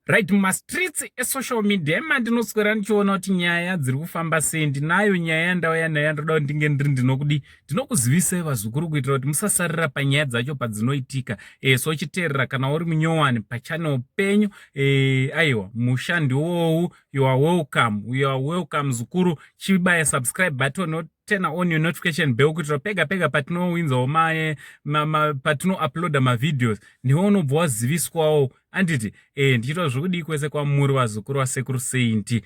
Right, mastreets esocial media mandinoswera ndichiona kuti nyaya dziri kufamba sei. Ndinayo nyaya yandauya nayo yandoda kuti ndinge ndiri ndinokuzivisai vazukuru kuitira kuti musasarira panyaya dzacho padzinoitika. So chiteerera kana uri munyowani pachannel penyu, aiwa mushandi wowu, you are welcome zukuru. Chibaya subscribe button, turn on your notification bell kuitira pega patinowinzawo patino uploada mavideos ndiwo unobva waziviswawo. Anditi ndichita zvokudii kwese kwamuri vazukuru vasekuru Saint.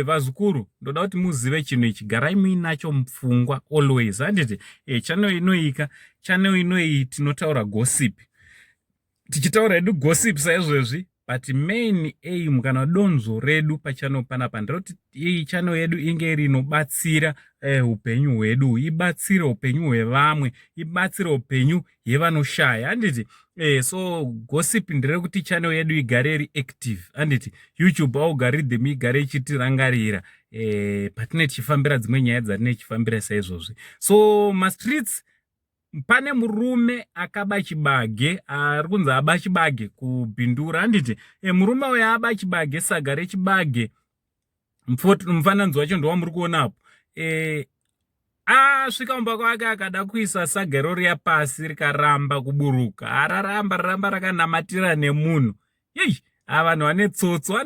Vazukuru ndoda kuti muzive chinhu ichi, garai muinacho mupfungwa always. Anditi channel inoyi tinotaura gossip, tichitaura hedu gossip saizvezvi, but main aim kana donzo redu pachannel panapa nderoti iyi channel yedu inge rinobatsira upenyu hwedu, ibatsire upenyu hwevamwe, ibatsire upenyu hwevanoshaya. Handiti so gossip ndere kuti channel yedu igare iri active. Handiti YouTube algorithm igare ichitirangarira patine tichifambira dzimwe nyaya dzatine tichifambira saizvozvi. So mastreets, pane murume akaba chibage, ari kunzi aba chibage kubhindura. Handiti murume uyu aba chibage, saga rechibage, mufananidzo wacho ndowamuri kuonapo. Asvika mumba kwake akada kuisa saga iroriya pasi rikaramba kuburuka. Raramba rakanamatira nemunhu. Vanhu vane tsotso.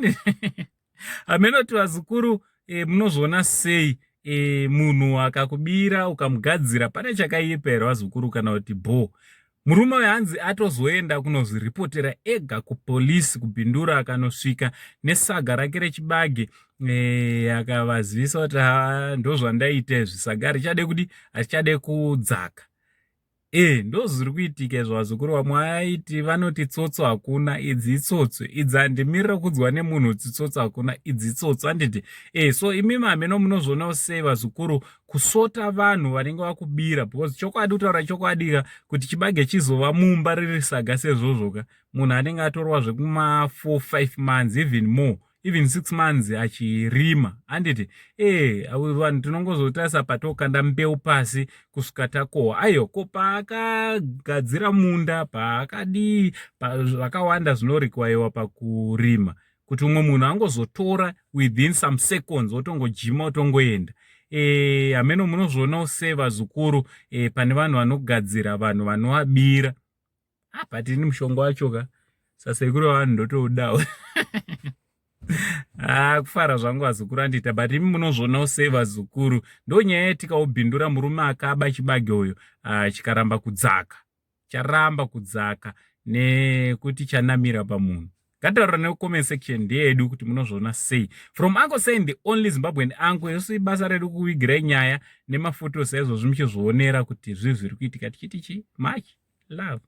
Amenoti vazukuru, munozviona sei munhu akakubira ukamugadzira? Pane chakaipa here vazukuru kana kuti bho? Murume uyu hanzi atozoenda kunozviripotera ega kupolisi kubhindura, akanosvika nesaga rake rechibage, akavazivisa kuti ndozvandaita zvisaga richade kuti harichade kudzaka. Ndozviri kuitika izvo vazukuru. Vamwe aiti vanoti tsotso hakuna, idzi itsotso. Idzi handimirira kudzwa nemunhu kuti tsotso hakuna, idzi itsotso. Handiti so imi mameno munozvionawo sei vazukuru kusota vanhu vanenge vakubira? Because chokwadi, kutaura chokwadi, kuti chibage chizova mumba riri saga sezvozvoka, munhu anenge atorwa zvekuma 4-5 months even more, even 6 months achirima. Handiti vanhu tinongozotarisa patokanda mbeu pasi kusvika takohwa. Aiyo ko paakagadzira munda, paakadii, zvakawanda zvinorekwaiwa pakurima, kuti umwe munhu angozotora within some seconds otongojima otongoenda. Hameno munozvionawo sei vazukuru pane vanhu vanogadzira vanhu vanovabira? But ini mushonga wachoka sasekuru vanhu ndotoudawo. Kufara zvangu vazukuru andita, but imi munozvionawo sei vazukuru? Ndo nyaya yetikaubhindura murume akaba chibage uyo chikaramba kudzaka, charamba kudzaka nekuti chanamira pamunhu. Ngataura nemucomment section ndeyedu kuti munozviona sei. From Uncle Saint, the only Zimbabwean uncle, yesu ibasa redu kuvigirai nyaya nemafoto saizvozvi muchizvionera kuti zviri kuitika tichiti chi much love.